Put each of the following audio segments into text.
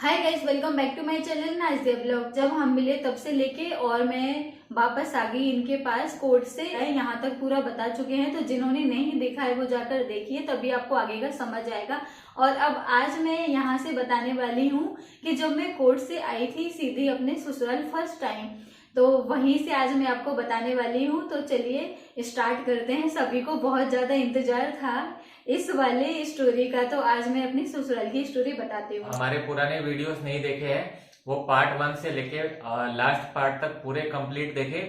Hi guys, welcome back to my channel nice blog. जब हम मिले तब से लेके और मैं वापस आ गई इनके पास कोर्ट से, यहाँ तक पूरा बता चुके हैं। तो जिन्होंने नहीं देखा है वो जाकर देखिए, तभी आपको आगे का समझ आएगा। और अब आज मैं यहाँ से बताने वाली हूँ कि जब मैं कोर्ट से आई थी सीधी अपने ससुराल फर्स्ट टाइम, तो वहीं से आज मैं आपको बताने वाली हूँ। तो चलिए स्टार्ट करते हैं। सभी को बहुत ज्यादा इंतजार था इस वाले स्टोरी का, तो आज मैं अपनी ससुराल की स्टोरी बताती हूँ। हमारे पुराने वीडियोस नहीं देखे हैं वो पार्ट 1 से लेके लास्ट पार्ट तक पूरे कंप्लीट देखे,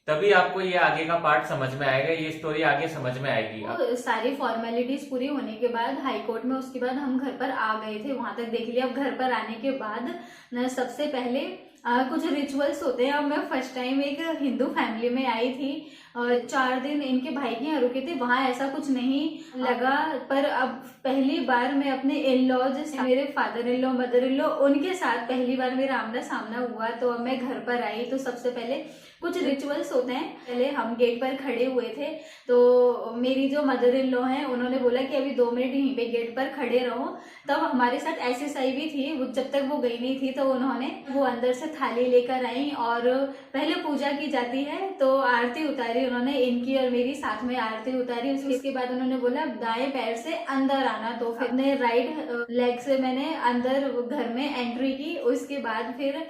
तभी आपको ये आगे का पार्ट समझ में आएगा, ये स्टोरी आगे समझ में आएगी। तो सारी फॉर्मेलिटीज पूरी होने के बाद हाई कोर्ट में, उसके बाद हम घर पर आ गए थे, वहां तक देख लिया। अब घर पर आने के बाद न सबसे पहले कुछ रिचुअल्स होते हैं। अब मैं फर्स्ट टाइम एक हिंदू फैमिली में आई थी, 4 दिन इनके भाई के यहाँ रुके थे। वहां ऐसा कुछ नहीं लगा, पर अब पहली बार मैं अपने इन लॉज, मेरे father in law, mother in law, उनके साथ पहली बार मेरा आमना सामना हुआ। तो अब मैं घर पर आई तो सबसे पहले कुछ रिचुअल्स होते हैं। पहले हम गेट पर खड़े हुए थे, तो मेरी जो मदर इन लॉ है उन्होंने बोला कि अभी 2 मिनट यहीं पे गेट पर खड़े रहो। तब हमारे साथ SSI भी थी, वो जब तक वो गई नहीं थी तो उन्होंने वो अंदर से थाली लेकर आई और पहले पूजा की जाती है तो आरती उतारी उन्होंने, इनकी और मेरी साथ में आरती उतारी। उसके बाद उन्होंने बोला दाएं पैर से अंदर आना, तो फिर अपने राइट लेग से मैंने अंदर घर में एंट्री की। उसके बाद फिर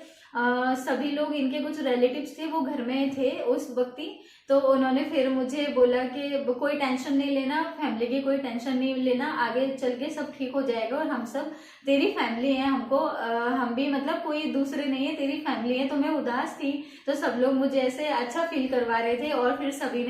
सभी लोग, इनके कुछ रिलेटिव्स थे वो घर में थे उस वक्त ही, तो उन्होंने फिर मुझे बोला कि कोई टेंशन नहीं लेना, फैमिली की कोई टेंशन नहीं लेना, आगे चल के सब ठीक हो जाएगा और हम सब तेरी फैमिली है, हमको हम भी मतलब कोई दूसरे नहीं है, तेरी फैमिली है। तो मैं उदास थी तो सब लोग मुझे ऐसे अच्छा फील करवा रहे थे और फिर सभी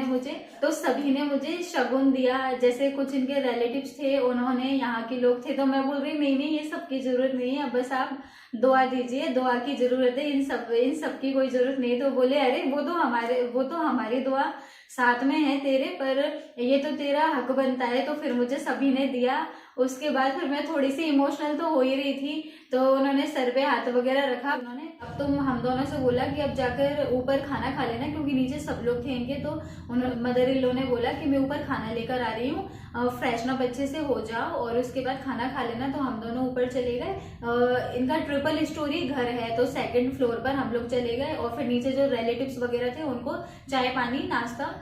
ने मुझे शगुन दिया। जैसे कुछ इनके रिलेटिव्स थे, उन्होंने, यहाँ के लोग थे, तो मैं बोल रही नहीं नहीं, ये सब की जरूरत नहीं है, बस आप दुआ दीजिए, दुआ की जरूरत है, इन सब की कोई जरूरत नहीं। तो बोले अरे वो तो हमारी दुआ साथ में है तेरे, पर ये तो तेरा हक बनता है। तो फिर मुझे सभी ने दिया। उसके बाद फिर मैं थोड़ी सी इमोशनल तो हो ही रही थी, तो उन्होंने सर पे हाथ वगैरह रखा। उन्होंने अब तो हम दोनों से बोला कि अब जाकर ऊपर खाना खा लेना, क्योंकि नीचे सब लोग थे इनके। तो मदर इन लॉ ने बोला कि मैं ऊपर खाना लेकर आ रही हूँ, फ्रेशन अप अच्छे से हो जाओ और उसके बाद खाना खा लेना। तो हम दोनों ऊपर चले गए। इनका ट्रिपल स्टोरी घर है, तो 2nd फ्लोर पर हम लोग चले गए और फिर नीचे जो रिलेटिव्स वगैरह थे उनको चाय पानी नाश्ता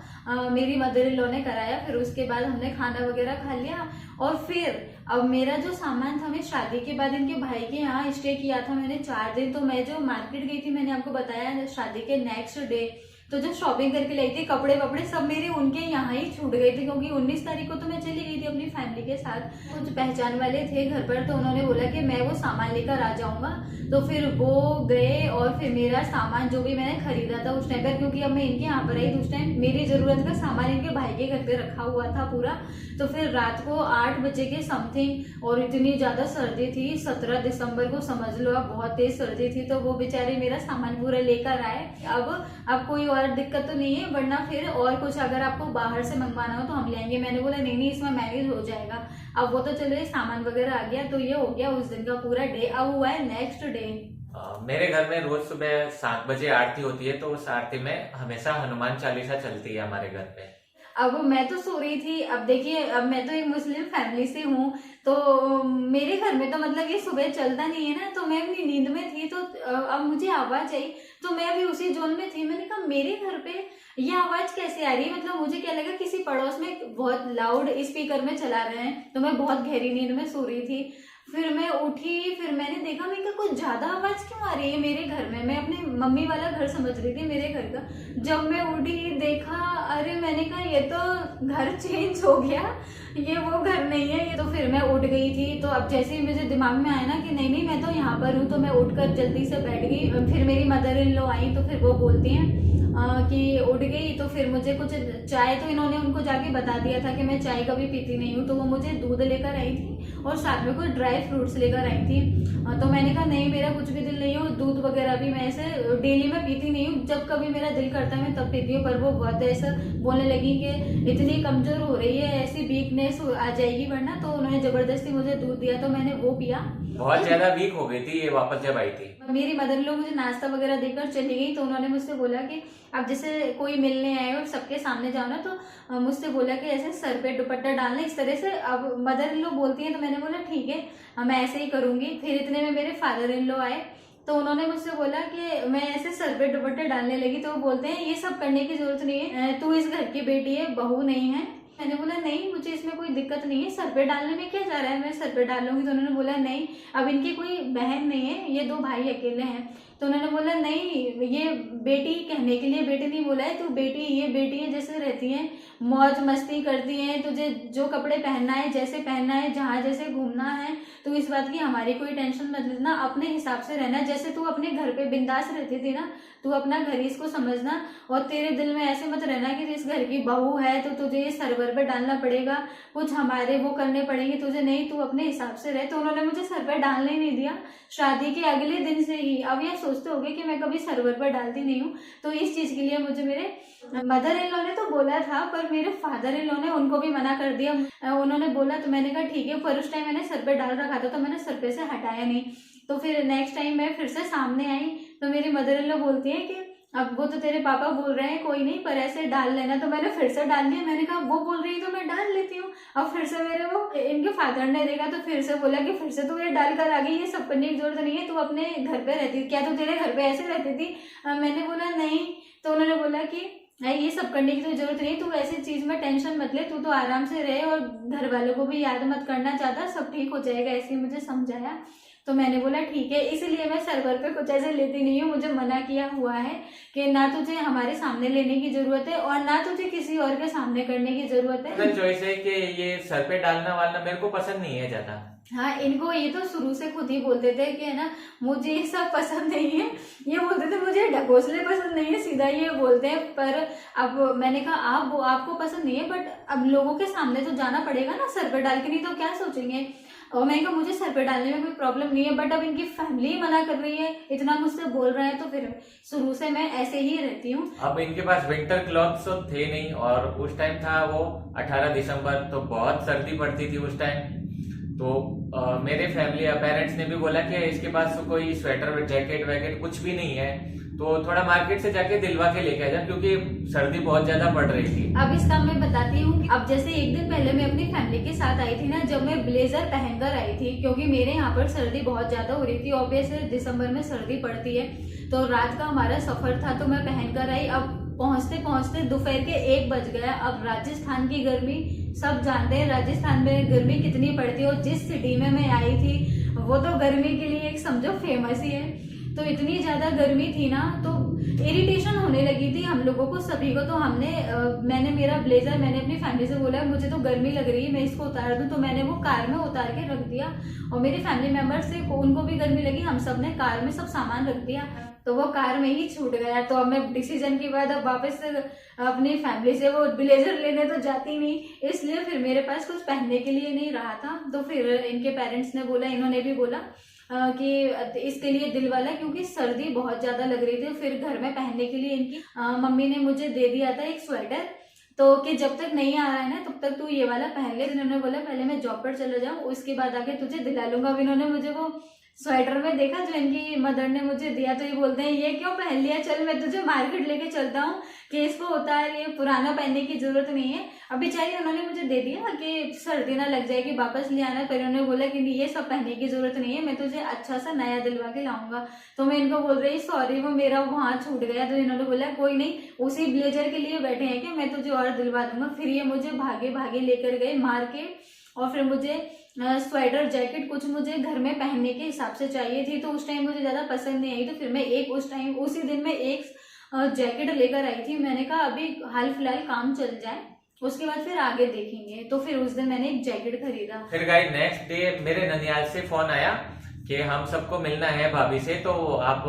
मेरी मदर इन लॉ ने कराया। फिर उसके बाद हमने खाना वगैरह खा लिया और फिर अब मेरा जो सामान था, मैं शादी के बाद इनके भाई के यहाँ स्टे किया था मैंने 4 दिन। तो मैं जो मार्केट गई थी, मैंने आपको बताया शादी के नेक्स्ट डे, तो जो शॉपिंग करके लाई थी, कपड़े वपड़े सब मेरे उनके यहाँ ही छूट गए थे, क्योंकि 19 तारीख को तो मैं चली गई थी अपनी फैमिली के साथ। कुछ पहचान वाले थे घर पर, तो उन्होंने बोला कि मैं वो सामान लेकर आ जाऊंगा। तो फिर वो गए और फिर मेरा सामान जो भी मैंने खरीदा था उस टाइम पर, क्योंकि अब मैं इनके यहाँ पर आई तो उस टाइम मेरी जरूरत का सामान इनके भाई के घर पे रखा हुआ था पूरा। तो फिर रात को 8 बजे के समथिंग, और इतनी ज्यादा सर्दी थी, 17 दिसंबर को समझ लो आप, बहुत तेज सर्दी थी। तो वो बेचारे मेरा सामान पूरा लेकर आए। अब कोई और दिक्कत तो नहीं है, वरना फिर और कुछ अगर आपको बाहर से मंगवाना हो तो हम लेंगे। मैंने बोला नहीं नहीं, इसमें मैनेज हो जाएगा। अब वो तो चलो सामान वगैरह आ गया, तो ये हो गया उस दिन का पूरा डे। अब हुआ है नेक्स्ट डे। मेरे घर में रोज सुबह 7 बजे आरती होती है, तो उस आरती में हमेशा हनुमान चालीसा चलती है हमारे घर में। अब मैं तो सो रही थी। अब देखिए, अब मैं तो एक मुस्लिम फैमिली से हूँ, तो मेरे घर में तो मतलब ये सुबह चलता नहीं है ना। तो मैं अपनी नींद में थी, तो अब मुझे आवाज आई, तो मैं अभी उसी जोन में थी। मैंने कहा मेरे घर पे ये आवाज कैसे आ रही है, मतलब मुझे क्या लगा किसी पड़ोस में बहुत लाउड स्पीकर में चला रहे हैं। तो मैं बहुत गहरी नींद में सो रही थी। फिर मैं उठी, फिर मैंने देखा, मैं क्या कुछ ज्यादा आवाज क्यों आ रही है मेरे घर में। मैं अपने मम्मी वाला घर समझ रही थी मेरे घर का। जब मैं उठी देखा, अरे मैंने कहा ये तो घर चेंज हो गया, ये वो घर नहीं है ये। तो फिर मैं उठ गई थी। तो अब जैसे ही मुझे दिमाग में आया ना कि नहीं नहीं मैं तो यहाँ पर हूँ, तो मैं उठकर जल्दी से बैठ गई। फिर मेरी मदर इन लॉ आई, तो फिर वो बोलती हैं कि उठ गई। तो फिर मुझे कुछ चाय, तो इन्होंने उनको जाके बता दिया था कि मैं चाय कभी पीती नहीं हूँ, तो वो मुझे दूध लेकर आई थी और साथ में कुछ ड्राई फ्रूट्स लेकर आई थी। तो मैंने कहा नहीं, मेरा कुछ भी दिल नहीं हो, दूध वगैरह भी मैं ऐसे डेली में पीती नहीं हूँ, जब कभी मेरा दिल करता है मैं तब पीती हूँ। पर वो बहुत ऐसा बोलने लगी कि इतनी कमजोर हो रही है, ऐसी वीकनेस आ जाएगी वरना। तो उन्होंने जबरदस्ती मुझे दूध दिया, तो मैंने वो पिया। बहुत ज्यादा वीक हो गई थी ये वापस जब आई थी। मेरी मदर लोग मुझे नाश्ता वगैरह देकर चली गई। तो उन्होंने मुझसे बोला कि अब जैसे कोई मिलने आए और सबके सामने जाओ ना, तो मुझसे बोला कि ऐसे सर पे दुपट्टा डालना इस तरह से। अब मदर लोग बोलती हैं तो मैंने बोला ठीक है मैं ऐसे ही करूंगी। फिर इतने में मेरे फादर इन लॉ आए, तो उन्होंने मुझसे बोला कि मैं ऐसे सर पे दुपट्टे डालने लगी, तो वो बोलते हैं ये सब करने की जरूरत नहीं है, तू इस घर की बेटी है, बहू नहीं है। मैंने बोला नहीं मुझे इसमें कोई दिक्कत नहीं है, सर पे डालने में क्या जा रहा है, मैं सर पे डाल लूंगी। तो उन्होंने बोला नहीं, अब इनकी कोई बहन नहीं है, ये 2 भाई अकेले हैं। तो उन्होंने बोला नहीं ये बेटी कहने के लिए बेटी नहीं बोला है, तू बेटी ये बेटी है, जैसे रहती है मौज मस्ती करती है, तुझे जो कपड़े पहनना है जैसे पहनना है, जहाँ जैसे घूमना है, तू इस बात की हमारी कोई टेंशन मत लेना, अपने हिसाब से रहना, जैसे तू अपने घर पे बिंदास रहती थी ना, तू अपना घर इसको समझना, और तेरे दिल में ऐसे मत रहना कि इस घर की बहू है तो तुझे ये सरवर पे डालना पड़ेगा, कुछ हमारे वो करने पड़ेंगे तुझे, नहीं तू अपने हिसाब से रहे। तो उन्होंने मुझे सर पे डालने ही नहीं दिया शादी के अगले दिन से ही। अब ये सोचते होंगे कि मैं कभी सर्वर पर डालती नहीं हूँ, तो इस चीज के लिए मुझे मेरे मदर इन लॉ ने तो बोला था, पर मेरे फादर इन लॉ ने उनको भी मना कर दिया। उन्होंने बोला तो मैंने कहा ठीक है, पर उस टाइम मैंने सर पे डाल रखा था तो मैंने सर पे से हटाया नहीं। तो फिर नेक्स्ट टाइम मैं फिर से सामने आई तो मेरी मदर इन लॉ बोलती है कि अब वो तो तेरे पापा बोल रहे हैं कोई नहीं, पर ऐसे डाल लेना। तो मैंने फिर से डाल लिया, मैंने कहा वो बोल रही है तो मैं डाल लेती हूँ। अब फिर से मेरे वो इनके फादर ने देखा तो फिर से बोला कि फिर से तू ये डाल कर आ गई, ये सब करने की जरूरत नहीं है, तू अपने घर पे रहती, क्या तू तेरे घर पे ऐसे रहती थी? मैंने बोला नहीं। तो उन्होंने बोला कि नहीं ये सब करने की तो जरूरत नहीं, तू ऐसी चीज में टेंशन मत ले, तू तो आराम से रहे और घर वालों को भी याद मत करना ज्यादा, सब ठीक हो जाएगा, ऐसे ही मुझे समझाया। तो मैंने बोला ठीक है, इसीलिए मैं सर्वर पे कुछ ऐसे लेती नहीं हूँ, मुझे मना किया हुआ है कि ना तुझे हमारे सामने लेने की जरूरत है और ना तुझे किसी और के सामने करने की जरूरत है। चॉइस है कि ये सर पे डालना वालना मेरे को पसंद नहीं है ज्यादा। हाँ, इनको ये तो शुरू से खुद ही बोलते थे कि है ना मुझे ये सब पसंद नहीं है, ये बोलते थे मुझे ढकोसले पसंद नहीं है, सीधा ये बोलते हैं। पर अब मैंने कहा आपको पसंद नहीं है, बट अब लोगों के सामने तो जाना पड़ेगा ना सर पे डाल के, नहीं तो क्या सोचेंगे। और मैंने कहा मुझे सर पे डालने में कोई प्रॉब्लम नहीं है, बट अब इनकी फैमिली मना कर रही है, इतना मुझसे बोल रहे हैं, तो फिर शुरू से मैं ऐसे ही रहती हूँ। अब इनके पास विंटर क्लॉथ्स तो थे नहीं, और उस टाइम था वो 18 दिसंबर, तो बहुत सर्दी पड़ती थी उस टाइम। तो मेरे फैमिली पेरेंट्स ने भी बोला कि इसके पास तो कोई स्वेटर जैकेट वैकेट कुछ भी नहीं है, तो थोड़ा मार्केट से जाके दिलवा के लेके आ जा, क्योंकि सर्दी बहुत ज्यादा पड़ रही थी। अब इसका मैं बताती हूँ। अब जैसे एक दिन पहले मैं अपनी फैमिली के साथ आई थी ना, जब मैं ब्लेजर पहनकर आई थी, क्योंकि मेरे यहाँ पर सर्दी बहुत ज्यादा हो रही थी, ऑब्वियसली दिसंबर में सर्दी पड़ती है, तो रात का हमारा सफर था, तो मैं पहनकर आई। अब पहुंचते पहुंचते दोपहर के 1 बज गया। अब राजस्थान की गर्मी सब जानते हैं, राजस्थान में गर्मी कितनी पड़ती है, और जिस सिटी में मैं आई थी वो तो गर्मी के लिए एक समझो फेमस ही है। तो इतनी ज्यादा गर्मी थी ना, तो इरिटेशन होने लगी थी हम लोगों को सभी को। तो मैंने मेरा ब्लेजर मैंने अपनी फैमिली से बोला मुझे तो गर्मी लग रही है, मैं इसको उतार दूं, तो मैंने वो कार में उतार के रख दिया। और मेरी फैमिली मेंबर्स से उनको भी गर्मी लगी, हम सब ने कार में सब सामान रख दिया, तो वो कार में ही छूट गया। तो अब मैं डिसीजन के बाद अब वापस अपनी फैमिली से वो ब्लेजर लेने तो जाती नहीं, इसलिए फिर मेरे पास कुछ पहनने के लिए नहीं रहा था। तो फिर इनके पेरेंट्स ने बोला, इन्होंने भी बोला कि इसके लिए दिल वाला, क्योंकि सर्दी बहुत ज्यादा लग रही थी। फिर घर में पहनने के लिए इनकी मम्मी ने मुझे दे दिया था एक स्वेटर, तो कि जब तक नहीं आ रहा है ना तब तक तू ये वाला पहन ले। इन्होंने बोला पहले मैं जॉब पर चला जाऊँ, उसके बाद आके तुझे दिला लूंगा। अब इन्होंने मुझे वो स्वेटर में देखा जो इनकी मदर ने मुझे दिया, तो ये बोलते हैं ये क्यों पहन लिया, चल मैं तुझे मार्केट लेके चलता हूँ कि इसको उतार, ये पुराना पहनने की जरूरत नहीं है। अब बेचारी उन्होंने मुझे दे दिया कि सर्दी ना लग जाएगी, वापस ले आना। पर उन्होंने बोला कि ये सब पहनने की जरूरत नहीं है, मैं तुझे अच्छा सा नया दिलवा के लाऊंगा। तो मैं इनको बोल रही सॉरी, वो मेरा वहां छूट गया। तो इन्होंने बोला कोई नहीं, उसी ब्लेजर के लिए बैठे हैं कि मैं तुझे और दिलवा दूंगा। फिर ये मुझे भागे भागे लेकर गए मार्केट, और फिर मुझे स्वेटर जैकेट कुछ मुझे घर में पहनने के हिसाब से चाहिए थी, तो उस टाइम मुझे ज्यादा पसंद नहीं आई। तो फिर मैं उसी दिन में एक जैकेट लेकर आई थी। मैंने कहा अभी हाल फिलहाल काम चल जाए, उसके बाद फिर आगे देखेंगे। तो फिर उस दिन मैंने एक जैकेट खरीदा। फिर गाइस नेक्स्ट डे मेरे ननियाल से फोन आया कि हम सबको मिलना है भाभी से, तो आप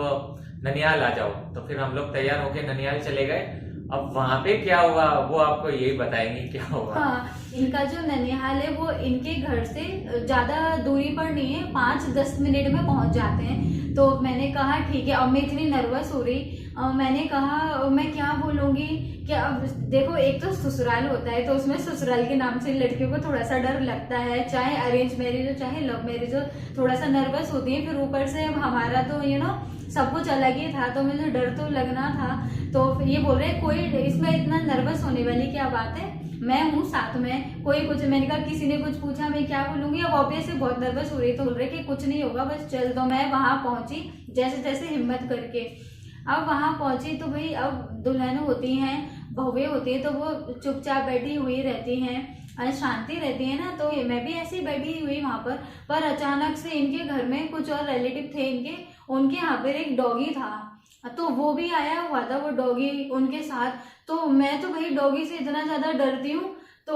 ननियाल आ जाओ। तो फिर हम लोग तैयार होके ननियाल चले गए। अब वहां पे क्या हुआ वो आपको यही बताएंगे क्या हुआ। हाँ, इनका जो ननिहाल है वो इनके घर से ज्यादा दूरी पर नहीं है, 5-10 मिनट में पहुंच जाते हैं। तो मैंने कहा ठीक है। अब मैं इतनी नर्वस हो रही, मैंने कहा मैं क्या बोलूंगी कि अब देखो एक तो ससुराल होता है, तो उसमें ससुराल के नाम से लड़कियों को थोड़ा सा डर लगता है, चाहे अरेंज मैरिज हो चाहे लव मैरिज हो, थोड़ा सा नर्वस होती है। फिर ऊपर से हमारा तो सब कुछ अलग ही था, तो मुझे डर तो लगना था। तो ये बोल रहे कोई इसमें इतना नर्वस होने वाली क्या बात है, मैं हूँ साथ में, कोई कुछ, मैंने कहा किसी ने कुछ पूछा मैं क्या बोलूंगी। अब ऑब्वियसली बहुत नर्वस हो रही, तो बोल रहे कि कुछ नहीं होगा बस चल। तो मैं वहां पहुंची जैसे तैसे हिम्मत करके। अब वहां पहुंची तो भाई अब दुल्हन होती हैं, बहुएं होती है, तो वो चुपचाप बैठी हुई रहती हैं, शांति रहती है ना। तो मैं भी ऐसी बैठी हुई वहां पर अचानक से इनके घर में कुछ और रिलेटिव थे इनके, उनके यहाँ पर एक डॉगी था, तो वो भी आया हुआ था, वो डॉगी उनके साथ। तो मैं तो भाई डॉगी से इतना ज्यादा डरती हूँ, तो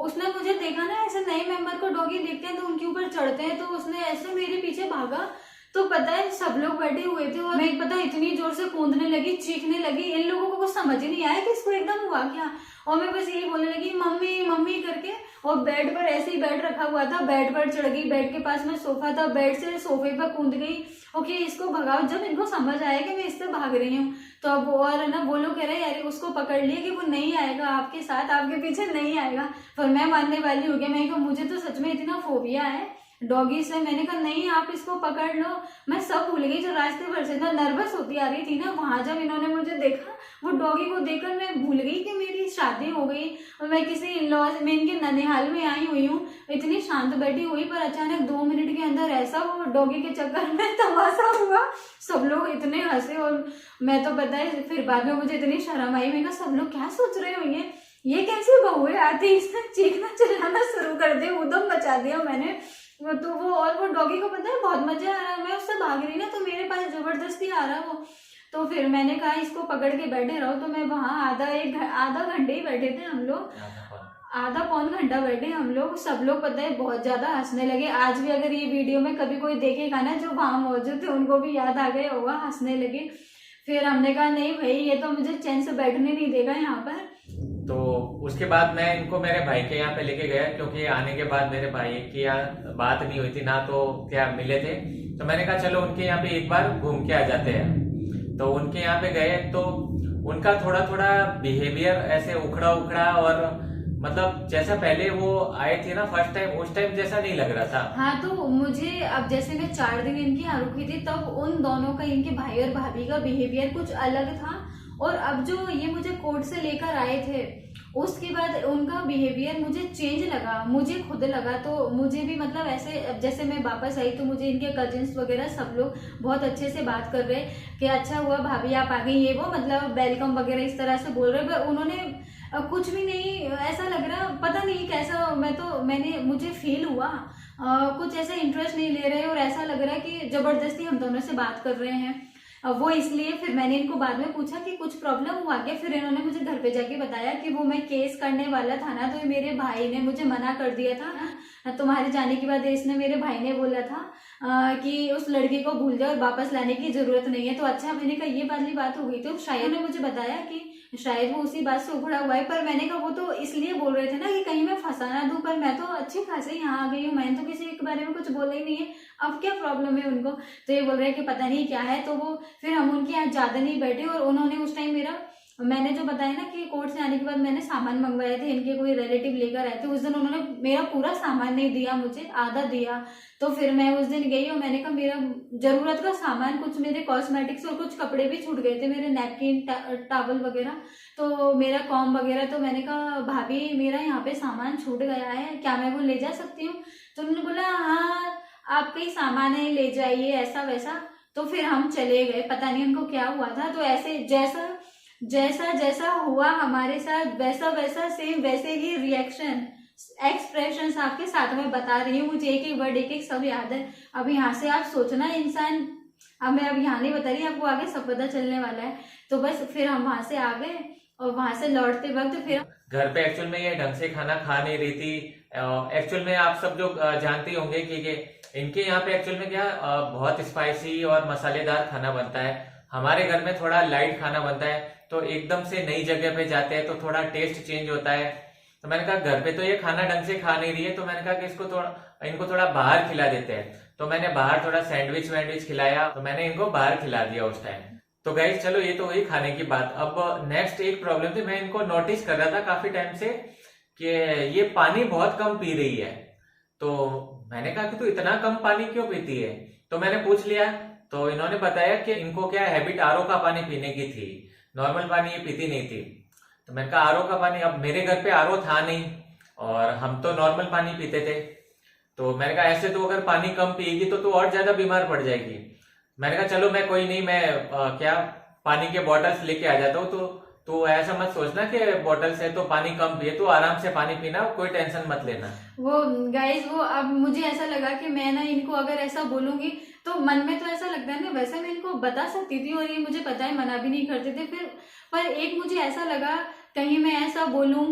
उसने मुझे देखा ना, ऐसे नए मेंबर को डॉगी देखते हैं तो उनके ऊपर चढ़ते हैं, तो उसने ऐसे मेरे पीछे भागा। तो पता है सब लोग बैठे हुए थे और मैं पता इतनी जोर से कूदने लगी, चीखने लगी। इन लोगों को कुछ समझ ही नहीं आया कि इसको एकदम हुआ क्या, और मैं बस यही बोलने लगी मम्मी मम्मी करके। और बेड पर ऐसे ही बेड रखा हुआ था, बेड पर चढ़ गई, बेड के पास में सोफा था, बेड से सोफे पर कूद गई। ओके इसको भगाओ। जब इनको समझ आया कि मैं इससे भाग रही हूँ, तो अब और ना वो लोग कह रहे हैं यार उसको पकड़ लिए कि वो नहीं आएगा आपके साथ, आपके पीछे नहीं आएगा। पर मैं मानने वाली हो गया, मैं कहा मुझे तो सच में इतना फोबिया है डॉगी से। मैंने कहा नहीं आप इसको पकड़ लो। मैं सब भूल गई, जो रास्ते भर से इतना नर्वस होती आ रही थी ना, वहां जब इन्होंने मुझे देखा, वो डॉगी को देखकर मैं भूल गई कि मेरी शादी हो गई और मैं किसी इन-लॉज में, इनके ननिहाल में आई हुई हूँ, इतनी शांत बैठी हुई। पर अचानक 2 मिनट के अंदर ऐसा वो डॉगी के चक्कर में तमाशा हुआ, सब लोग इतने हंसे। और मैं तो पता है फिर बाद में मुझे इतनी शर्म आई, मैं कहा सब लोग क्या सोच रहे होंगे, ये कैसी बहू है, आते ही इसने चीखना चिल्लाना शुरू कर दिया, उदम मचा दिया मैंने। तो वो डॉगी को पता है बहुत मजा आ रहा है, मैं उससे भाग रही ना, तो मेरे पास जबरदस्ती आ रहा वो। तो फिर मैंने कहा इसको पकड़ के बैठे रहो। तो मैं वहां आधा घंटे ही बैठे थे हम लोग, आधा पौन घंटा बैठे हम लोग। सब लोग पता है बहुत ज्यादा हंसने लगे। आज भी अगर ये वीडियो में कभी कोई देखेगा ना जो वहां मौजूद थे, उनको भी याद आ गया होगा, हंसने लगे। फिर हमने कहा नहीं भाई ये तो मुझे चैन से बैठने नहीं देगा यहाँ पर। तो उसके बाद मैं इनको मेरे भाई के यहाँ पे लेके गया, क्योंकि आने के बाद मेरे भाई की यहाँ बात नहीं हुई थी ना, तो क्या मिले थे। तो मैंने कहा चलो उनके यहाँ पे एक बार घूम के आ जाते हैं। तो उनके यहाँ पे गए तो उनका थोड़ा थोड़ा बिहेवियर ऐसे उखड़ा उखड़ा, और मतलब जैसा पहले वो आए थे ना फर्स्ट टाइम, उस टाइम जैसा नहीं लग रहा था। हाँ तो मुझे अब जैसे मैं 4 दिन इनकी यहाँ रुकी थी, तब उन दोनों का, इनके भाई और भाभी का बिहेवियर कुछ अलग था। और अब जो ये मुझे कोर्ट से लेकर आए थे, उसके बाद उनका बिहेवियर मुझे चेंज लगा, मुझे खुद लगा। तो मुझे भी मतलब ऐसे, अब जैसे मैं वापस आई तो मुझे इनके कजिन्स वगैरह सब लोग बहुत अच्छे से बात कर रहे कि अच्छा हुआ भाभी आप आ गई, ये वो मतलब वेलकम वगैरह इस तरह से बोल रहे। पर उन्होंने कुछ भी नहीं, ऐसा लग रहा पता नहीं कैसा, मुझे फील हुआ कुछ ऐसा इंटरेस्ट नहीं ले रहे, और ऐसा लग रहा है कि जबरदस्ती हम दोनों से बात कर रहे हैं। वो इसलिए फिर मैंने इनको बाद में पूछा कि कुछ प्रॉब्लम हुआ क्या। फिर इन्होंने मुझे घर पे जाके बताया कि वो मैं केस करने वाला था ना, तो मेरे भाई ने मुझे मना कर दिया था। तुम्हारे जाने के बाद इसने, मेरे भाई ने बोला था कि उस लड़की को भूल जाओ और वापस लाने की जरूरत नहीं है। तो अच्छा, मैंने कहा ये वाली बात हो गई। तो शायद ने मुझे बताया कि शायद वो उसी बात से उखड़ा हुआ है। पर मैंने कहा वो तो इसलिए बोल रहे थे ना कि कहीं मैं फंसा ना दूं, पर मैं तो अच्छे खासे यहाँ आ गई हूँ, मैंने तो किसी के बारे में कुछ बोला ही नहीं है, अब क्या प्रॉब्लम है उनको। तो ये बोल रहे हैं कि पता नहीं क्या है। तो वो फिर हम उनके यहाँ ज्यादा नहीं बैठे, और उन्होंने उस टाइम मैंने जो बताया ना कि कोर्ट से आने के बाद मैंने सामान मंगवाए थे, इनके कोई रिलेटिव लेकर आए थे, उस दिन उन्होंने मेरा पूरा सामान नहीं दिया, मुझे आधा दिया। तो फिर मैं उस दिन गई और मैंने कहा मेरा जरूरत का सामान, कुछ मेरे कॉस्मेटिक्स और कुछ कपड़े भी छूट गए थे, मेरे नैपकिन टॉवल वगैरह, तो मेरा कॉम वगैरह। तो मैंने कहा भाभी मेरा यहाँ पे सामान छूट गया है, क्या मैं वो ले जा सकती हूँ। तो उन्होंने बोला हाँ आपका ही सामान है, ले जाइए, ऐसा वैसा। तो फिर हम चले गए, पता नहीं उनको क्या हुआ था। तो ऐसे जैसा जैसा हुआ हमारे साथ, वैसा वैसा सेम वैसे ही रिएक्शन, एक्सप्रेशंस आपके साथ में बता रही हूँ। मुझे एक एक वर्ड, एक एक सब याद है। अब यहाँ से आप सोचना इंसान, अब मैं अब यहाँ नहीं बता रही, आपको आगे सब पता चलने वाला है। तो बस फिर हम वहां से आ गए, और वहां से लौटते वक्त फिर घर पे एक्चुअल में ये ढंग से खाना खा नहीं रही थी। एक्चुअल में आप सब जो जानते होंगे कि इनके यहाँ पे एक्चुअल में क्या बहुत स्पाइसी और मसालेदार खाना बनता है। हमारे घर में थोड़ा लाइट खाना बनता है, तो एकदम से नई जगह पे जाते हैं तो थोड़ा टेस्ट चेंज होता है। तो मैंने कहा घर पे तो ये खाना ढंग से खा नहीं रही है, तो मैंने कहा कि इनको थोड़ा बाहर खिला देते हैं। तो मैंने बाहर थोड़ा सैंडविच वैंडविच खिलाया, तो मैंने इनको बाहर खिला दिया उस टाइम। तो गाइस चलो ये तो हुई खाने की बात। अब नेक्स्ट एक प्रॉब्लम थी, मैं इनको नोटिस कर रहा था काफी टाइम से कि ये पानी बहुत कम पी रही है। तो मैंने कहा कि तू इतना कम पानी क्यों पीती है। तो मैंने पूछ लिया, तो इन्होंने बताया कि इनको क्या हैबिट आरओ का पानी पीने की थी, नॉर्मल पानी ये पीती नहीं थी। तो मैंने कहा आरओ का पानी, अब मेरे घर पे आरओ था नहीं और हम तो नॉर्मल पानी पीते थे। तो मैंने कहा ऐसे तो अगर पानी कम पिएगी तो तू और ज्यादा बीमार पड़ जाएगी। मैंने कहा चलो मैं कोई नहीं, मैं क्या पानी के बॉटल्स लेके आ जाता हूँ। तो ऐसा मत सोचना कि बॉटल से तो पानी कम पिए, तो आराम से पानी पीना, कोई टेंशन मत लेना। वो गाइस, वो अब मुझे ऐसा लगा कि मैं ना इनको अगर ऐसा बोलूंगी तो मन में तो ऐसा लगता है ना, वैसे मैं इनको बता सकती थी और ये मुझे पता है मना भी नहीं करते थे फिर। पर एक मुझे ऐसा लगा कहीं मैं ऐसा बोलूं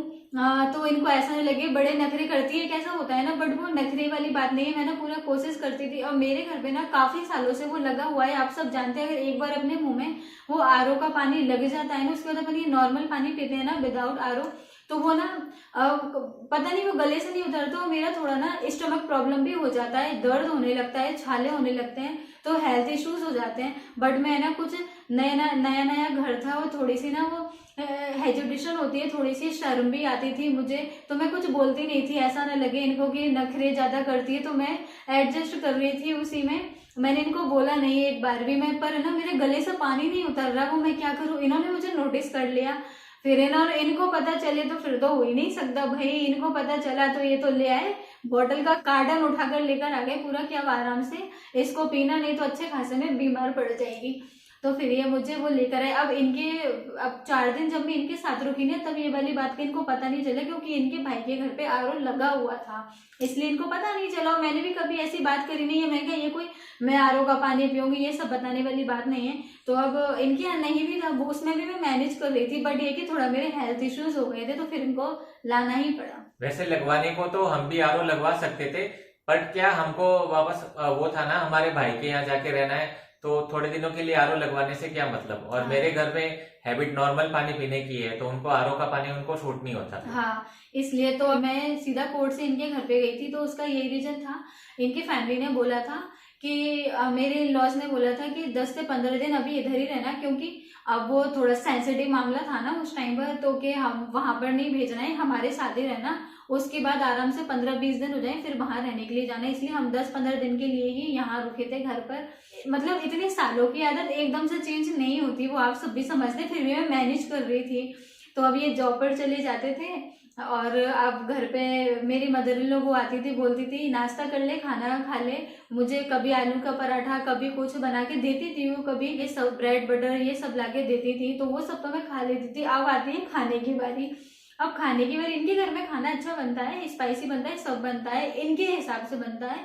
तो इनको ऐसा नहीं लगे बड़े नखरे करती है, कैसा होता है ना, बट वो नखरे वाली बात नहीं है। मैं ना पूरा कोशिश करती थी और मेरे घर पे ना काफी सालों से वो लगा हुआ है। आप सब जानते हैं अगर एक बार अपने मुंह में वो आरओ का पानी लग जाता है ना, उसके बाद अपन ये नॉर्मल पानी पीते हैं ना विदाउट आरओ, तो वो ना पता नहीं वो गले से नहीं उतरता। और मेरा थोड़ा ना स्टमक प्रॉब्लम भी हो जाता है, दर्द होने लगता है, छाले होने लगते हैं, तो हेल्थ इश्यूज हो जाते हैं। बट मैं ना कुछ नया नया घर था और थोड़ी सी ना वो हेजिटेशन होती है, थोड़ी सी शर्म भी आती थी मुझे, तो मैं कुछ बोलती नहीं थी, ऐसा ना लगे इनको कि नखरे ज्यादा करती है, तो मैं एडजस्ट कर रही थी उसी में। मैंने इनको बोला नहीं एक बार भी, मैं पर ना मेरे गले से पानी नहीं उतर रहा, वो मैं क्या करूं। इन्होंने मुझे नोटिस कर लिया, फिर इनको पता चले तो फिर तो हो ही नहीं सकता भाई। इनको पता चला तो ये तो ले आए, बॉटल का कार्टन उठाकर लेकर आ गए पूरा, कि अब आराम से इसको पीना, नहीं तो अच्छे खासे में बीमार पड़ जाएगी। तो फिर ये मुझे वो लेकर आए। अब 4 दिन जब मैं इनके साथ रुकी ना, तब ये वाली बात का इनको पता नहीं चला, क्योंकि इनके भाई के घर पे आरओ लगा हुआ था, इसलिए इनको पता नहीं चला। और मैंने भी कभी ऐसी बात करी नहीं है, मैं क्या ये कोई मैं आरओ का पानी पीऊंगी, ये सब बताने वाली बात नहीं है। तो अब इनके यहाँ नहीं भी था, उसमें भी मैं मैनेज कर रही थी, बट ये कि थोड़ा मेरे हेल्थ इश्यूज हो गए थे, तो फिर इनको लाना ही पड़ा। वैसे लगवाने को तो हम भी आरओ लगवा सकते थे, बट क्या हमको वापस वो था ना हमारे भाई के यहाँ जाके रहना है, तो थोड़े दिनों के लिए आरओ लगवाने से क्या मतलब। और हाँ। मेरे घर में हैबिट नॉर्मल पानी पीने की है, तो उनको आरओ का पानी उनको सूट नहीं होता था। हाँ, इसलिए तो मैं सीधा कोर्ट से इनके घर पे गई थी। तो उसका यही रीजन था, इनकी फैमिली ने बोला था कि मेरे लॉज ने बोला था कि 10 से 15 दिन अभी इधर ही रहना, क्योंकि अब वो थोड़ा सेंसिटिव मामला था ना उस टाइम पर, तो कि हम वहां पर नहीं भेजना है, हमारे साथ ही रहना। उसके बाद आराम से 15-20 दिन हो जाए फिर बाहर रहने के लिए जाना। इसलिए हम 10-15 दिन के लिए ही यहाँ रुके थे घर पर। मतलब इतने सालों की आदत एकदम से चेंज नहीं होती, वो आप सब भी समझते, फिर भी मैं मैनेज कर रही थी। तो अब ये जॉब पर चले जाते थे और अब घर पे मेरी मदर इन लोग वो आती थी, बोलती थी नाश्ता कर ले, खाना खा ले। मुझे कभी आलू का पराठा, कभी कुछ बना के देती थी वो, कभी ये सब ब्रेड बटर ये सब ला के देती थी, तो वो सब तो मैं खा लेती थी। अब आती है खाने की बारी। अब खाने की बारी, इनके घर में खाना अच्छा बनता है, स्पाइसी बनता है, सब बनता है, इनके हिसाब से बनता है।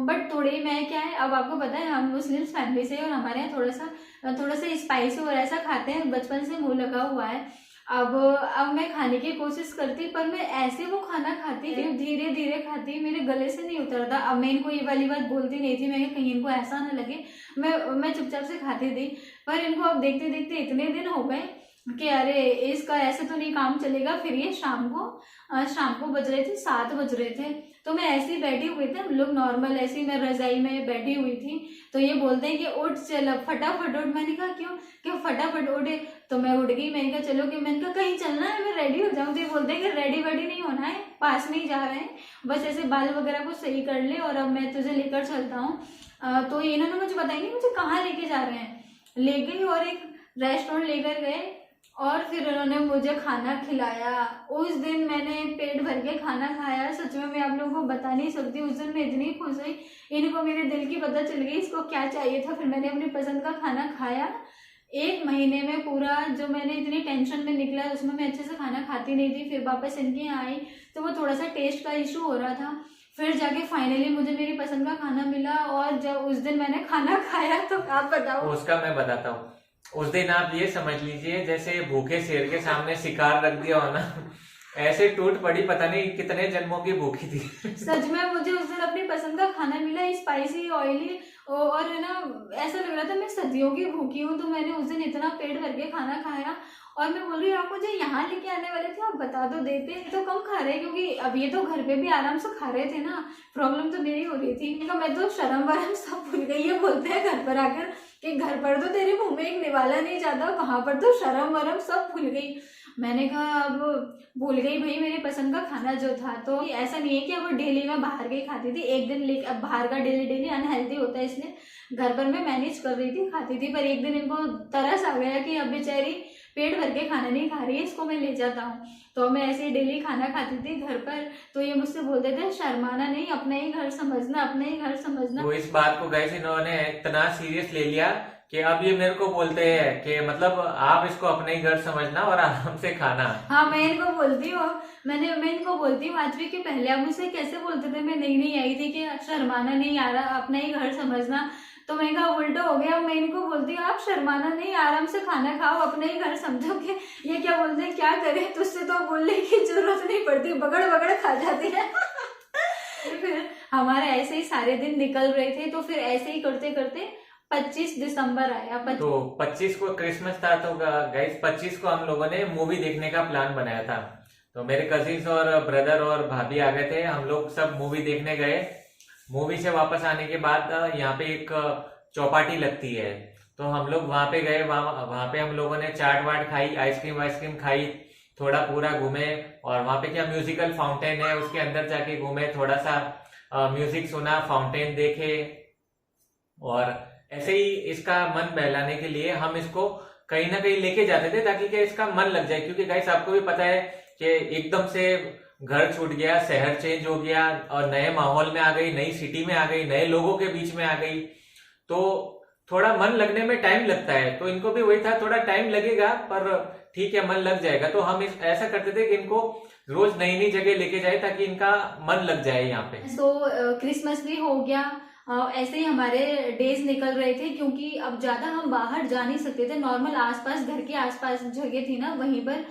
बट थोड़ी मैं क्या है, अब आपको पता है हम मुस्लिम फैमिली से, और हमारे यहाँ थोड़ा सा स्पाइसी और ऐसा खाते हैं, बचपन से मुंह लगा हुआ है। अब मैं खाने की कोशिश करती, पर मैं ऐसे वो खाना खाती थी, धीरे धीरे खाती, मेरे गले से नहीं उतरता। अब मैं इनको ये वाली बात बोलती नहीं थी, मैं कहीं इनको ऐसा ना लगे, मैं चुपचाप से खाती थी। पर इनको अब देखते देखते इतने दिन हो गए कि अरे इसका ऐसे तो नहीं काम चलेगा। फिर ये शाम को बज रहे थे 7 बज रहे थे, तो मैं ऐसे ही बैठी हुई थी, हम लोग नॉर्मल ऐसे ही मैं रजाई में बैठी हुई थी। तो ये बोलते हैं कि उठ चल फटाफट उठ। मैंने कहा क्यों फटाफट उठे? तो मैं उठ गई। मैंने कहा चलो, कि मैंने कहा कहीं चलना है, मैं रेडी हो जाऊँ। तो ये बोलते हैं कि रेडी वेडी नहीं होना है, पास में ही जा रहे हैं, बस ऐसे बाल वगैरह को सही कर ले और अब मैं तुझे लेकर चलता हूँ। तो इन्होंने मुझे बताएंगे मुझे कहाँ लेके जा रहे हैं। ले गई और एक रेस्टोरेंट लेकर गए और फिर उन्होंने मुझे खाना खिलाया। उस दिन मैंने पेट भर के खाना खाया, सच में मैं आप लोगों को बता नहीं सकती। उस दिन मैं इतनी खुश हुई, इनको मेरे दिल की पता चल गई इसको क्या चाहिए था। फिर मैंने अपनी पसंद का खाना खाया। 1 महीने में पूरा जो मैंने इतनी टेंशन में निकला, उसमें मैं अच्छे से खाना खाती नहीं थी। फिर वापस इनके यहाँ आई तो वो थोड़ा सा टेस्ट का इशू हो रहा था, फिर जाके फाइनली मुझे मेरी पसंद का खाना मिला। और जब उस दिन मैंने खाना खाया तो आप बताओ। उसका मैं बताता हूँ। उस दिन आप ये समझ लीजिए जैसे भूखे शेर के सामने शिकार रख दिया हो ना, ऐसे टूट पड़ी, पता नहीं कितने जन्मों की भूखी थी। सच में मुझे उस दिन अपनी पसंद का खाना मिला, स्पाइसी ऑयली, और है ना ऐसा लग रहा था मैं सदियों की भूखी हूँ। तो मैंने उस दिन इतना पेट भर के खाना खाया। और मैं बोल रही हूँ आप मुझे यहाँ लेके आने वाले थे, आप बता दो देते तो कम खा रहे, क्योंकि अब ये तो घर पे भी आराम से खा रहे थे ना, प्रॉब्लम तो मेरी हो रही थी। मैं तो शर्म वरम सब भूल गई। ये बोलते हैं घर पर आकर कि घर पर तो तेरे मुंह में एक निवाला नहीं जाता, वहां पर तो शर्म वरम सब भूल गई। मैंने कहा अब भूल गई भाई मेरी पसंद का खाना जो था। तो ऐसा नहीं है कि अब डेली मैं बाहर के खाती थी, एक दिन लेके, अब बाहर का डेली अनहेल्दी होता है, इसलिए घर पर मैं मैनेज कर रही थी, खाती थी। पर एक दिन इनको तरस आ गया कि अब बेचारी पेट भर के खाना नहीं खा रही है, इसको मैं ले जाता हूँ। तो मैं ऐसे डेली खाना खाती थी घर पर, तो ये मुझसे बोलते थे शर्माना नहीं, अपना ही घर समझना, अपना ही घर समझना। वो इस बात को गाइस इन्होंने इतना सीरियस ले लिया कि अब ये मेरे को बोलते हैं कि मतलब आप इसको अपने ही घर समझना और आराम से खाना। हाँ, मैं इनको बोलती हूँ, मैं इनको बोलती हूँ आज भी कि पहले आप मुझसे कैसे बोलते थे, मैं नई नई आई थी, कि शर्माना नहीं आ रहा, अपना ही घर समझना। तो मैंने कहा उल्टा हो गया, मैं इनको बोलती हूँ आप शर्माना नहीं, आराम से खाना खाओ, अपने ही घर समझोगे। ये क्या बोलते हैं, क्या करें, तुझसे तो बोलने की जरूरत नहीं पड़ती, बगड़ बगड़ खा जाती है। फिर हमारे ऐसे ही सारे दिन निकल रहे थे, तो फिर ऐसे ही करते करते 25 दिसंबर आया। तो 25 को क्रिसमस था, तो गाइस 25 को हम लोगों ने मूवी देखने का प्लान बनाया था। तो मेरे कजिन्स और ब्रदर और भाभी आ गए थे, हम लोग सब मूवी देखने गए। मूवी से वापस आने के बाद यहाँ पे एक चौपाटी लगती है, तो हम लोग वहां पे गए। वहां पे हम लोगों ने चाट वाट खाई, आइसक्रीम वाइसक्रीम खाई, थोड़ा पूरा घूमे। और वहां पे क्या म्यूजिकल फाउंटेन है, उसके अंदर जाके घूमे, थोड़ा सा म्यूजिक सुना, फाउंटेन देखे। और ऐसे ही इसका मन बहलाने के लिए हम इसको कहीं ना कहीं लेके जाते थे, ताकि क्या इसका मन लग जाए। क्योंकि गाइस आपको भी पता है कि एकदम से घर छूट गया, शहर चेंज हो गया और नए माहौल में आ गई, नई सिटी में आ गई, नए लोगों के बीच में आ गई, तो थोड़ा मन लगने में टाइम लगता है। तो इनको भी वही था, थोड़ा टाइम लगेगा पर ठीक है, मन लग जाएगा। तो हम ऐसा करते थे कि इनको रोज नई नई जगह लेके जाए, ताकि इनका मन लग जाए यहाँ पे। तो क्रिसमस भी हो गया, ऐसे ही हमारे डेज निकल रहे थे, क्योंकि अब ज्यादा हम बाहर जा नहीं सकते थे। नॉर्मल आसपास, घर के आसपास जगह थी ना, वहीं पर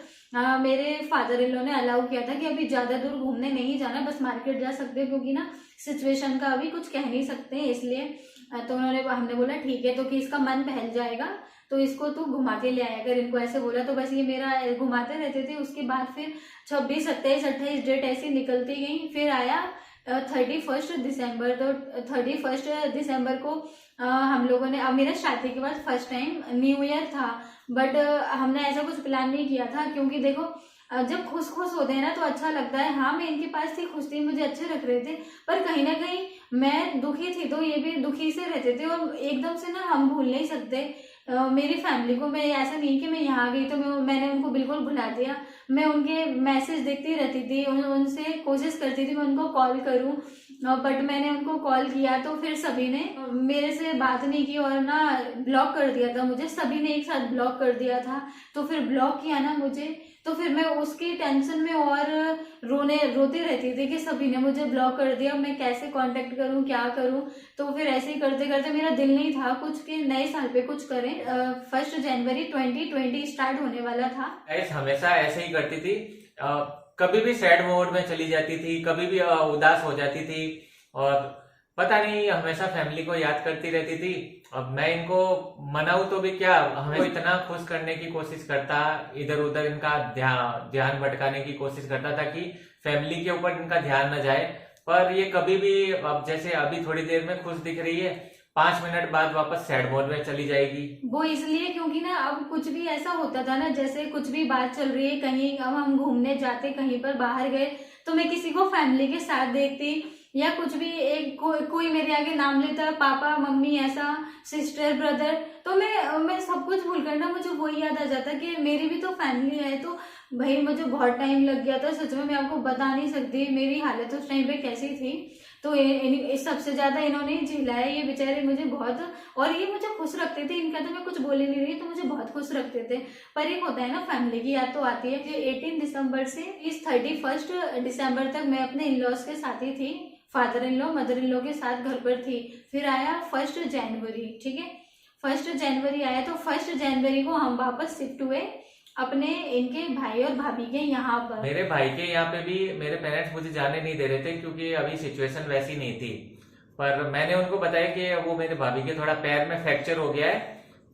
मेरे फादर इन लॉ ने अलाउ किया था कि अभी ज्यादा दूर घूमने नहीं जाना, बस मार्केट जा सकते हैं, क्योंकि ना सिचुएशन का अभी कुछ कह नहीं सकते हैं, इसलिए। तो हमने बोला ठीक है, तो कि इसका मन बहल जाएगा तो इसको तू घुमा के ले आया अगर, इनको ऐसे बोला। तो बस ये मेरा घुमाते रहते थे। उसके बाद फिर 26, 27, 28 डेट ऐसी निकलती गई। फिर आया 31 दिसंबर। तो 31 दिसंबर को हम लोगों ने, अब मेरा शादी के बाद फर्स्ट टाइम न्यू ईयर था, बट हमने ऐसा कुछ प्लान नहीं किया था, क्योंकि देखो जब खुश होते हैं ना तो अच्छा लगता है। हाँ, मैं इनके पास थी, खुश थी, मुझे अच्छे रख रहे थे, पर कहीं ना कहीं मैं दुखी थी, तो ये भी दुखी से रहते थे। और एकदम से ना हम भूल नहीं सकते मेरी फैमिली को। मैं ऐसा नहीं कि मैं यहाँ गई तो मैंने उनको बिल्कुल भुला दिया। मैं उनके मैसेज देखती रहती थी, उनसे कोशिश करती थी मैं उनको कॉल करूं, बट मैंने उनको कॉल किया तो फिर सभी ने मेरे से बात नहीं की और ना ब्लॉक कर दिया था मुझे। सभी ने एक साथ ब्लॉक कर दिया था, तो फिर ब्लॉक किया ना मुझे, तो फिर मैं उसकी टेंशन में और रोती रहती थी कि सभी ने मुझे ब्लॉक कर दिया, मैं कैसे कांटेक्ट करूं, क्या करूं। तो फिर ऐसे ही करते करते मेरा दिल नहीं था कुछ के नए साल पे कुछ करें। 1 जनवरी 2020 स्टार्ट होने वाला था। हमेशा ऐसे ही करती थी, कभी भी सैड मोड में चली जाती थी, कभी भी उदास हो जाती थी, और पता नहीं हमेशा फैमिली को याद करती रहती थी। अब मैं इनको मनाऊं तो भी क्या, हमें इतना खुश करने की कोशिश करता, इधर उधर इनका ध्यान भटकाने की कोशिश करता था कि फैमिली के ऊपर इनका ध्यान न जाए। पर ये कभी भी, अब जैसे अभी थोड़ी देर में खुश दिख रही है, 5 मिनट बाद वापस सैड मोड में चली जाएगी। वो इसलिए क्योंकि ना अब कुछ भी ऐसा होता था ना, जैसे कुछ भी बात चल रही है कहीं, अब हम घूमने जाते कहीं पर बाहर गए, तो मैं किसी को फैमिली के साथ देखती, या कुछ भी एक कोई मेरे आगे नाम लेता, पापा मम्मी ऐसा, सिस्टर ब्रदर, तो मैं सब कुछ भूल कर ना मुझे वही याद आ जाता कि मेरी भी तो फैमिली है। तो भाई मुझे बहुत टाइम लग गया था सच में, मैं आपको बता नहीं सकती मेरी हालत उस टाइम पे कैसी थी। तो सबसे ज्यादा इन्होंने झेला है, ये बेचारे मुझे बहुत, और ये मुझे खुश रखते थे, इनका तो मैं कुछ बोल ही नहीं रही, तो मुझे बहुत खुश रखते थे। पर एक होता है ना, फैमिली की याद तो आती है। 18 दिसंबर से इस 31 दिसंबर तक मैं अपने इन लॉज के साथ ही थी, father in law mother in law के साथ घर पर थी। फिर आया 1 जनवरी, ठीक है, 1 जनवरी आया, तो 1 जनवरी को हम वापस शिफ्ट हुए अपने इनके भाई और भाभी के यहाँ पर। मेरे भाई के यहाँ पे भी मेरे पेरेंट्स मुझे जाने नहीं दे रहे थे, क्योंकि अभी सिचुएशन वैसी नहीं थी। पर मैंने उनको बताया कि वो मेरे भाभी के थोड़ा पैर में फ्रैक्चर हो गया है,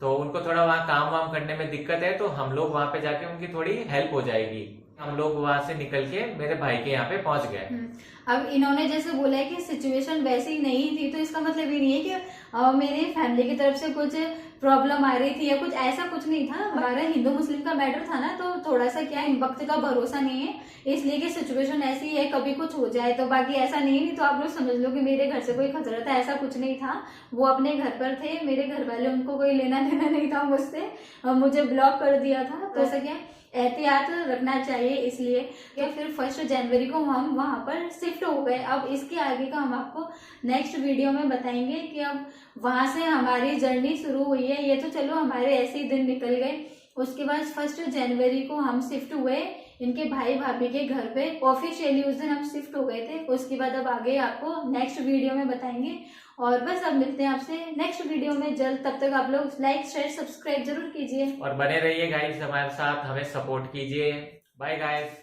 तो उनको थोड़ा वहाँ काम वाम करने में दिक्कत है, तो हम लोग वहां पे जाके उनकी थोड़ी हेल्प हो जाएगी। हम लोग वहां से निकल के मेरे भाई के यहाँ पे पहुंच गए। अब इन्होंने जैसे बोला है कि सिचुएशन वैसी नहीं थी, तो इसका मतलब ये नहीं है कि मेरी फैमिली की तरफ से कुछ प्रॉब्लम आ रही थी या कुछ ऐसा कुछ नहीं था। हमारा हिंदू मुस्लिम का मैटर था ना, तो थोड़ा सा क्या है, वक्त का भरोसा नहीं है, इसलिए कि सिचुएशन ऐसी है, कभी कुछ हो जाए तो। बाकी ऐसा नहीं तो आप लोग समझ लो कि मेरे घर से कोई खतरा था, ऐसा कुछ नहीं था। वो अपने घर पर थे, मेरे घर वाले, उनको कोई लेना देना नहीं था मुझसे, मुझे ब्लॉक कर दिया था। तो ऐसा क्या एहतियात रखना चाहिए, इसलिए कि फिर 1 जनवरी को हम वहां पर शिफ्ट हो गए। अब इसके आगे का हम आपको नेक्स्ट वीडियो में बताएंगे कि अब वहां से हमारी जर्नी शुरू हुई है। ये तो चलो हमारे ऐसे ही दिन निकल गए। उसके बाद 1 जनवरी को हम शिफ्ट हुए इनके भाई भाभी के घर पे, ऑफिशियली उस दिन हम शिफ्ट हो गए थे। उसके बाद अब आगे आपको नेक्स्ट वीडियो में बताएंगे। और बस अब मिलते हैं आपसे नेक्स्ट वीडियो में जल्द। तब तक आप लोग लाइक शेयर सब्सक्राइब जरूर कीजिए और बने रहिए गाइस हमारे साथ, हमें सपोर्ट कीजिए। Bye guys.